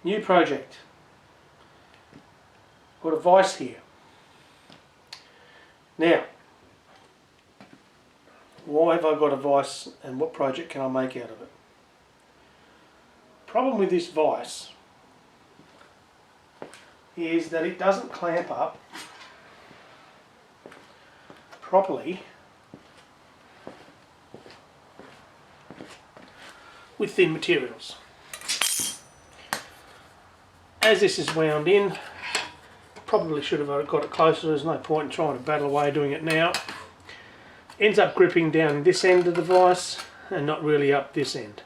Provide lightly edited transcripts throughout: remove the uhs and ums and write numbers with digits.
New project. Got a vise here. Now, why have I got a vise and what project can I make out of it? Problem with this vise is that it doesn't clamp up properly with thin materials. As this is wound in, probably should have got it closer. There's no point in trying to battle away doing it now. Ends up gripping down this end of the vise and not really up this end.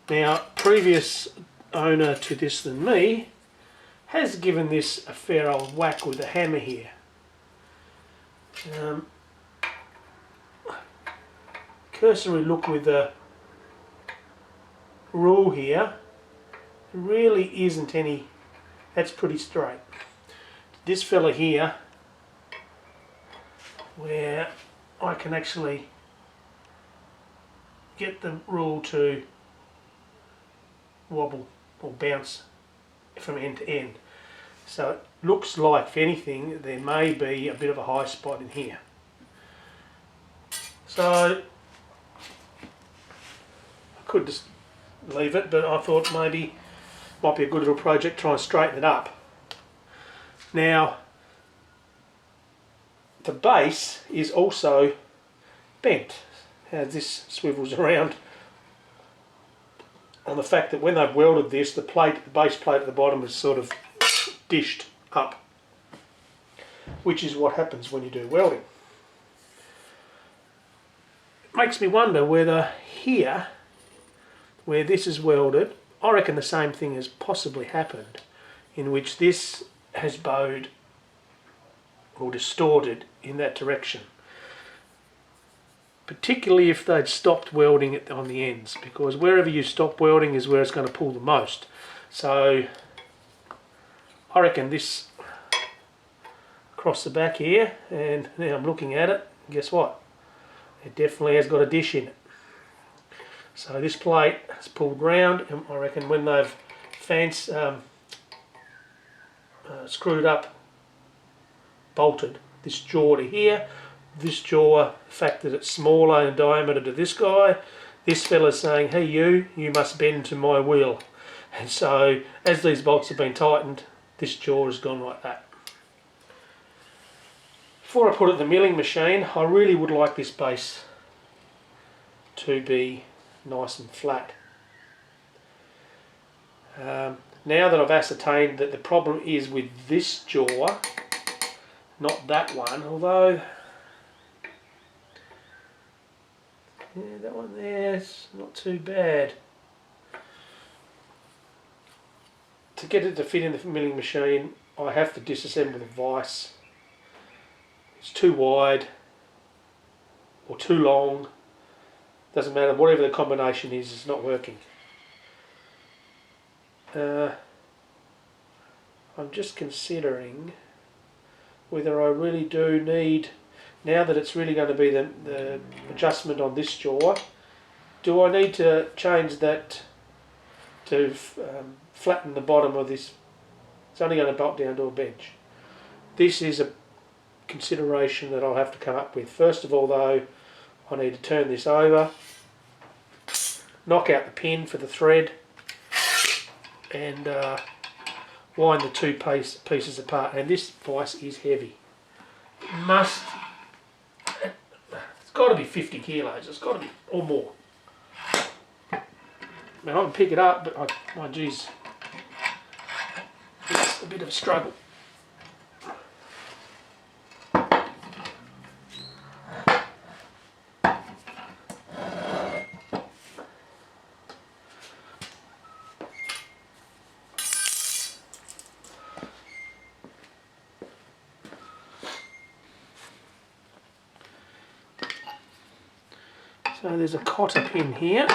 Now, previous owner to this than me has given this a fair old whack with a hammer here. Cursory look with the rule here, really isn't any, that's pretty straight. This fella here, where I can actually get the rule to wobble or bounce from end to end. So it looks like, if anything, there may be a bit of a high spot in here. So I could just leave it, but I thought maybe might be a good little project, try and straighten it up. Now, the base is also bent, as this swivels around, on the fact that when they've welded this, the base plate at the bottom is sort of dished up, which is what happens when you do welding. It makes me wonder whether here, where this is welded, I reckon the same thing has possibly happened, in which this has bowed or distorted in that direction. Particularly if they'd stopped welding it on the ends, because wherever you stop welding is where it's going to pull the most. So I reckon this across the back here, and now I'm looking at it, guess what? It definitely has got a dish in it. So this plate has pulled round, and I reckon when they've screwed up, bolted this jaw to here, this jaw, the fact that it's smaller in diameter to this guy, this fella's saying, hey you must bend to my wheel. And so as these bolts have been tightened, this jaw has gone like that. Before I put it in the milling machine, I really would like this base to be nice and flat. Now that I've ascertained that the problem is with this jaw, not that one, although yeah, that one there's not too bad. To get it to fit in the milling machine, I have to disassemble the vise. It's too wide or too long, doesn't matter, whatever the combination is, it's not working. I'm just considering whether I really do need, now that it's really going to be the adjustment on this jaw, do I need to change that to flatten the bottom of this? It's only going to bolt down to a bench. This is a consideration that I'll have to come up with. First of all though, I need to turn this over, knock out the pin for the thread, and wind the two pieces apart. And this vise is heavy. It's got to be 50 kilos, it's got to be, or more. Now I can pick it up, but my geez, it's a bit of a struggle. So there's a cotter pin here.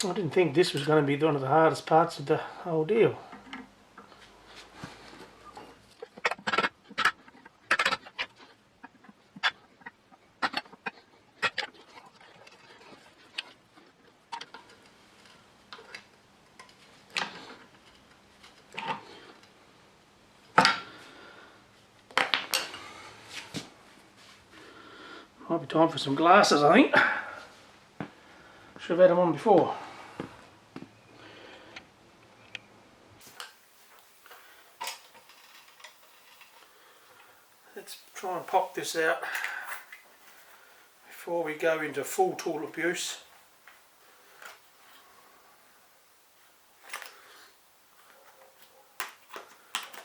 I didn't think this was going to be one of the hardest parts of the whole deal. Might be time for some glasses, I think. Should have had them on before. Let's try and pop this out before we go into full tool abuse.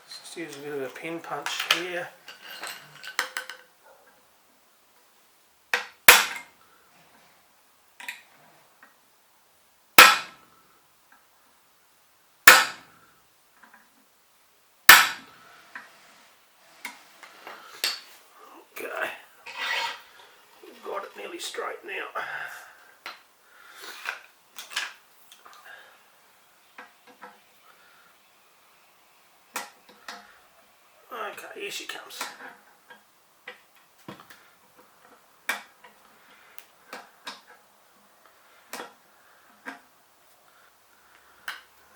Let's just use a bit of a pin punch here. Okay, we've got it nearly straight now. Okay, here she comes.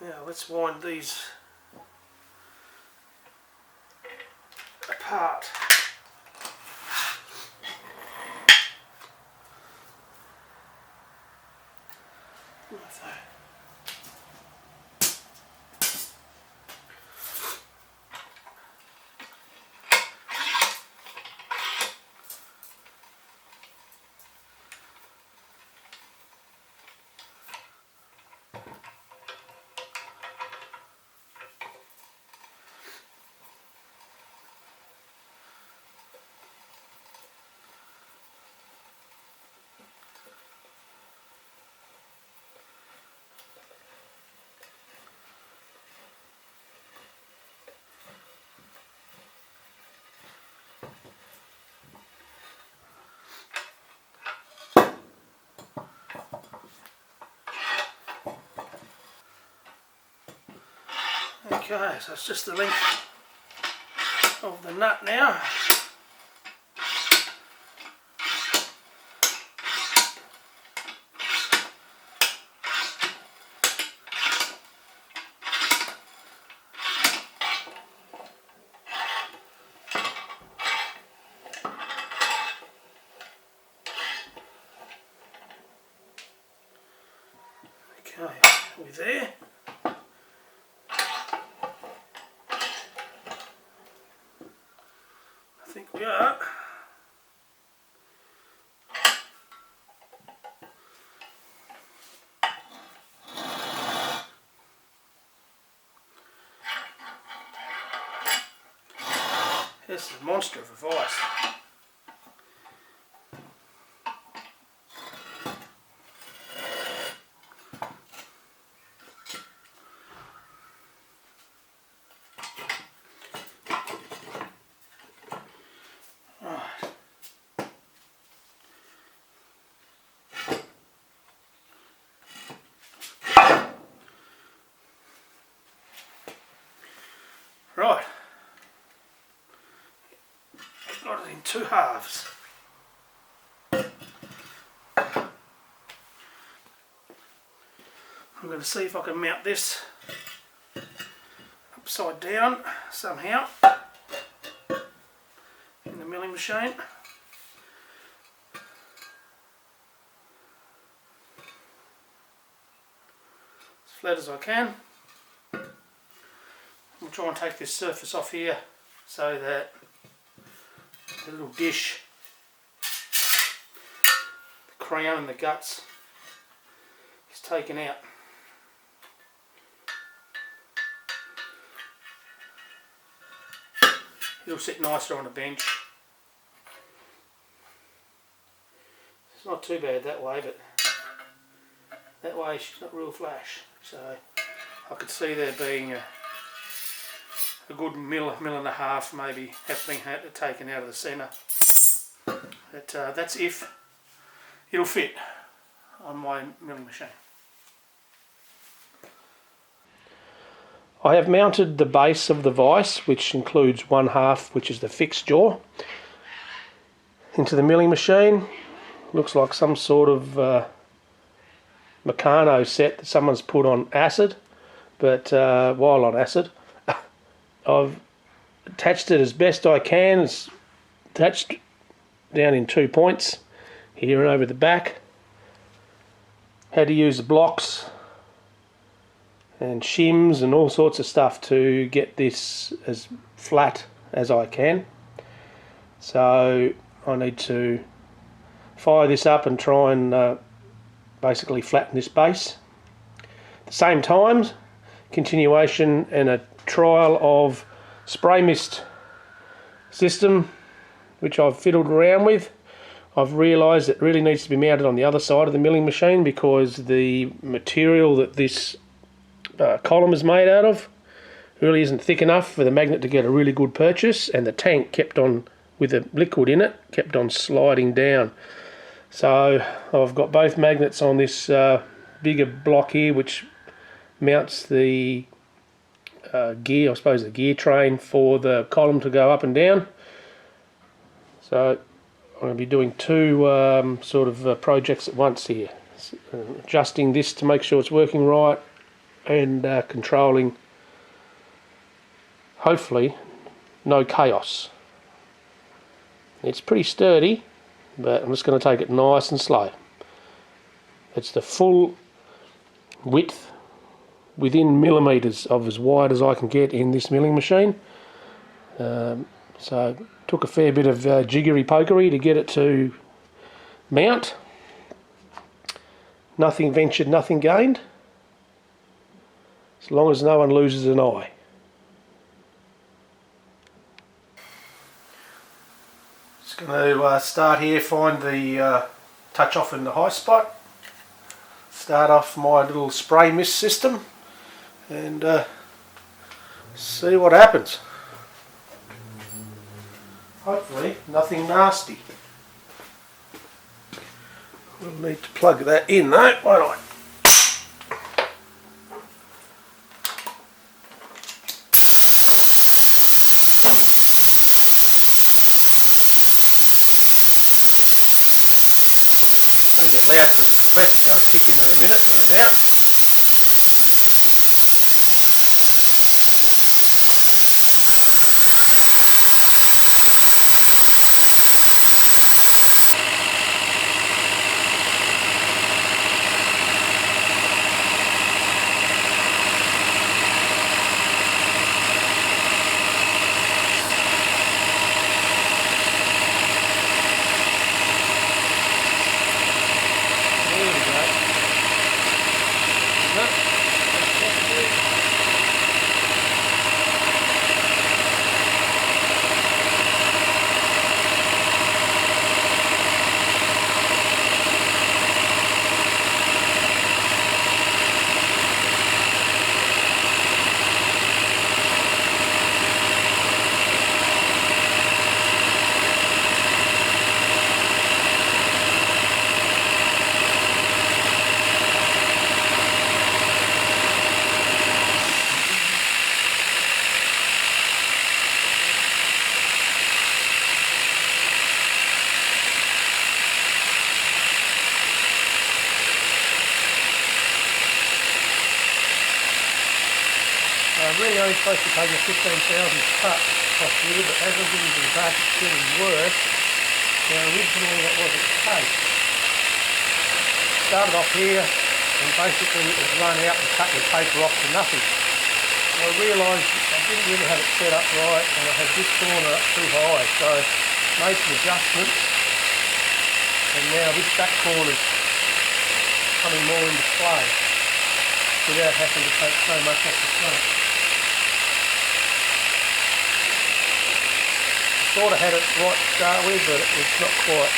Now let's wind these apart. Okay, so it's just the length of the nut now. Okay, are we there? I think we are. This is a monster of a vice. Right, got it in two halves. I'm going to see if I can mount this upside down somehow in the milling machine. flat as I can. I'll try and take this surface off here so that the little dish, the crown and the guts is taken out. It'll sit nicer on a bench. It's not too bad that way, but that way she's not real flash. So I could see there being a good mill and a half maybe have been taken out of the centre. But that's if it'll fit on my milling machine. I have mounted the base of the vise, which includes one half, which is the fixed jaw, into the milling machine. Looks like some sort of Meccano set that someone's put on acid, but while on acid. I've attached it as best I can. It's attached down in 2 points, here and over the back. Had to use the blocks and shims and all sorts of stuff to get this as flat as I can. So I need to fire this up and try and basically flatten this base. At the same time, continuation and a trial of spray mist system, which I've fiddled around with. I've realised it really needs to be mounted on the other side of the milling machine because the material that this column is made out of really isn't thick enough for the magnet to get a really good purchase, and the tank kept on, with the liquid in it, kept on sliding down. So I've got both magnets on this bigger block here, which mounts the gear, I suppose the gear train for the column to go up and down. So I'm going to be doing two sort of projects at once here. Adjusting this to make sure it's working right, and controlling, hopefully, no chaos. It's pretty sturdy, but I'm just going to take it nice and slow. It's the full width within millimetres of as wide as I can get in this milling machine. So took a fair bit of jiggery pokery to get it to mount. Nothing ventured, nothing gained, as long as no one loses an eye. Just going to start here, find the touch off in the high spot, start off my little spray mist system, and see what happens. Hopefully nothing nasty. We'll need to plug that in though, won't I? It's going to get loud because the compressor's going to kick in a minute, no doubt. Really only supposed to take a 15,000 cut off here, but as I'm getting to the back it's getting worse. Now originally that wasn't the case. Started off here, and basically it was run out and cut the paper off to nothing. I realised I didn't really have it set up right, and I had this corner up too high, so made some adjustments, and now this back corner's coming more into play without having to take so much off the front. I sort of had it right to start with, but it's not quite.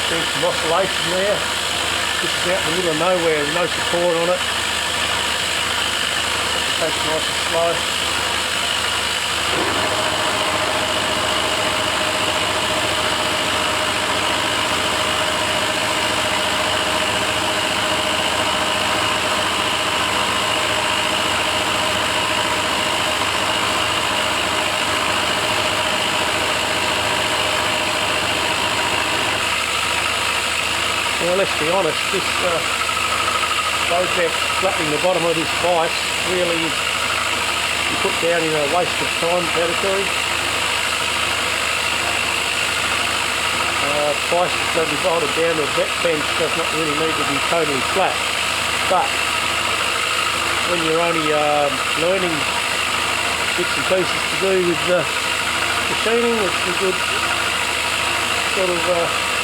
Some oscillation there. This is out in the middle of nowhere with no support on it. Takes nice and slow. Well, let's be honest, this project flattening the bottom of this vise really is you put down in a waste of time category. Twice it's going to be bolted down to a depth bench, does not really need to be totally flat. But when you're only learning bits and pieces to do with machining, it's a good sort of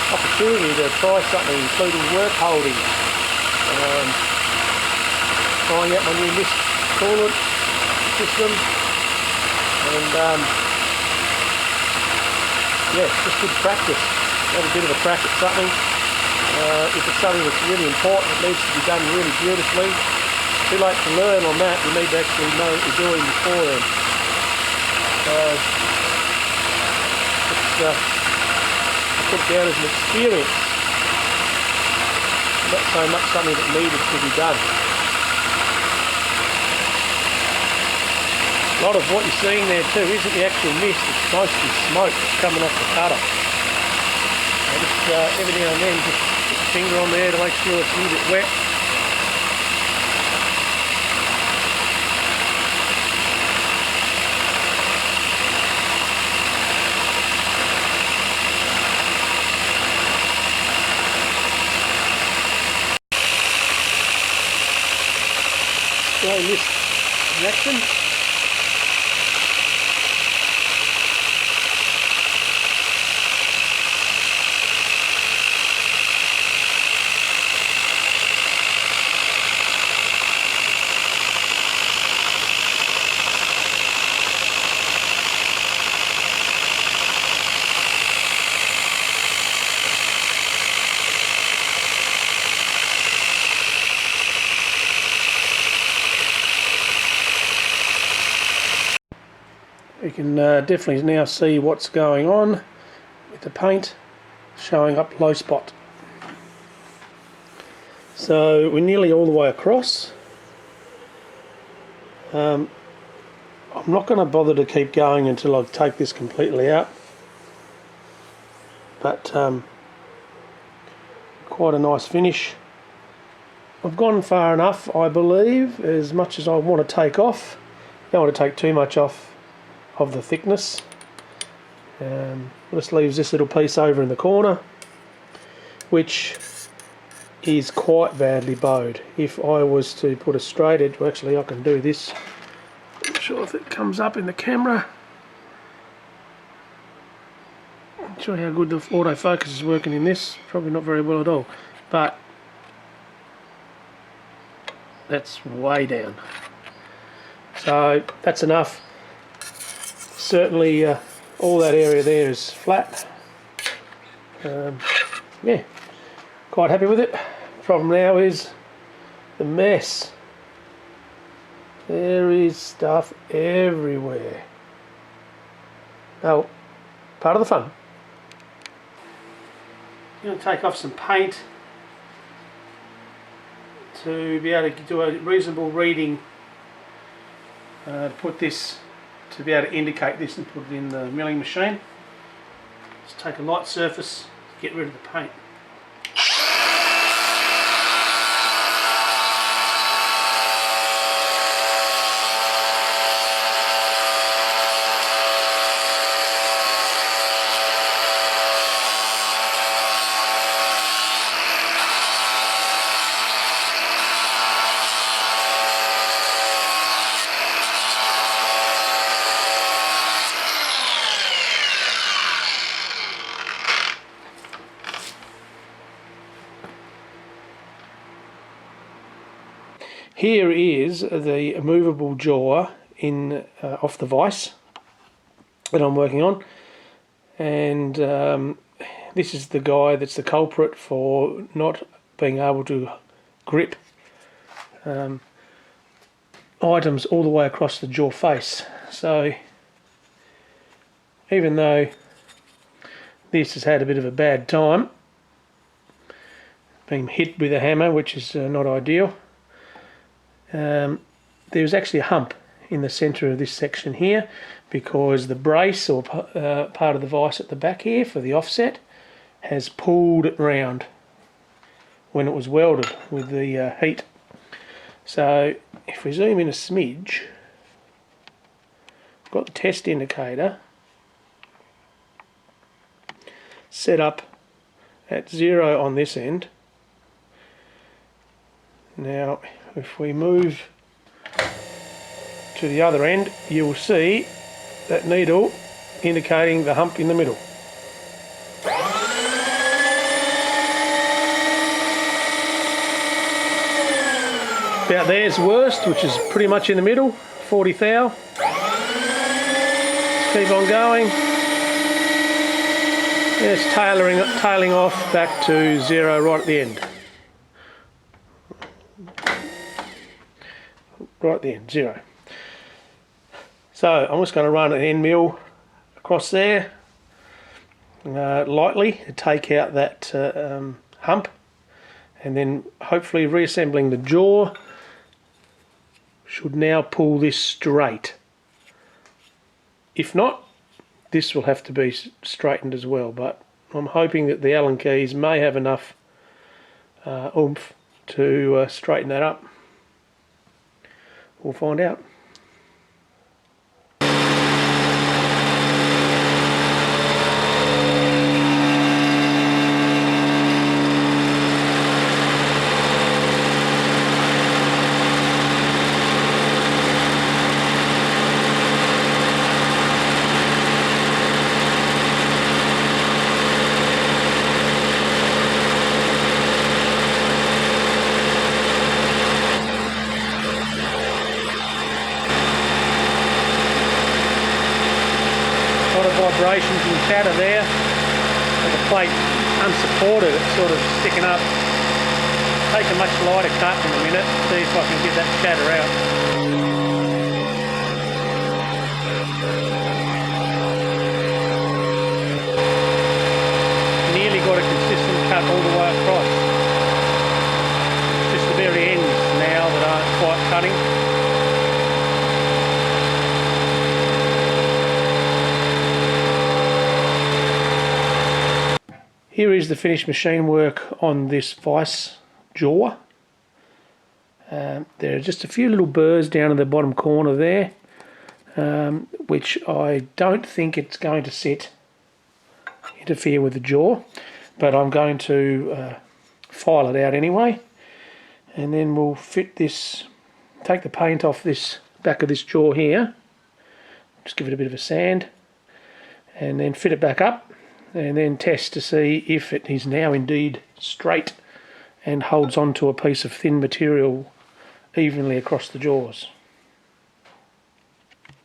opportunity to try something, including work holding, trying out my new mist coolant system, and yeah, just good practice. Have a bit of a crack at something. If it's something that's really important, it needs to be done really beautifully. It's too late to learn on that. You need to actually know what you're doing beforehand. It's put down as an experience, not so much something that needed to be done. A lot of what you're seeing there too isn't the actual mist, it's mostly smoke that's coming off the cutter. I just every now and then just put the finger on there to make sure it's a little bit wet. Slow mist reaction. You can definitely now see what's going on with the paint showing up low spot. So we're nearly all the way across. I'm not going to bother to keep going until I take this completely out, but quite a nice finish. I've gone far enough, I believe, as much as I want to take off. Don't want to take too much off of the thickness. Just leaves this little piece over in the corner, which is quite badly bowed. If I was to put a straight edge, well, actually I can do this. I'm not sure if it comes up in the camera. I'm not sure how good the autofocus is working in this. Probably not very well at all, but that's way down. So that's enough. Certainly all that area there is flat. Yeah, quite happy with it. Problem now is the mess. There is stuff everywhere. Oh, part of the fun. I'm going to take off some paint to be able to do a reasonable reading, put this, to be able to indicate this and put it in the milling machine. Just take a light surface, get rid of the paint. Here is the movable jaw in off the vise that I'm working on, and this is the guy that's the culprit for not being able to grip items all the way across the jaw face. So even though this has had a bit of a bad time, being hit with a hammer, which is not ideal, there's actually a hump in the centre of this section here, because the brace or part of the vise at the back here for the offset has pulled it round when it was welded with the heat. So if we zoom in a smidge, I've got the test indicator set up at 0 on this end. Now if we move to the other end, you will see that needle indicating the hump in the middle. About there's worst, which is pretty much in the middle, 40 thou. Let's keep on going. It's tailing off back to 0 right at the end. Right at the end, 0. So I'm just going to run an end mill across there lightly to take out that hump, and then hopefully reassembling the jaw should now pull this straight. If not, this will have to be straightened as well, but I'm hoping that the Allen keys may have enough oomph to straighten that up. We'll find out. Vibrations and chatter there, with the plate unsupported, it's sort of sticking up. Take a much lighter cut in a minute, see if I can get that chatter out. Nearly got a consistent cut all the way across. Just the very ends now that aren't quite cutting. Here is the finished machine work on this vice jaw. There are just a few little burrs down in the bottom corner there, which I don't think it's going to interfere with the jaw, but I'm going to file it out anyway, and then we'll fit this, take the paint off this back of this jaw here, just give it a bit of a sand, and then fit it back up, and then test to see if it is now indeed straight and holds onto a piece of thin material evenly across the jaws.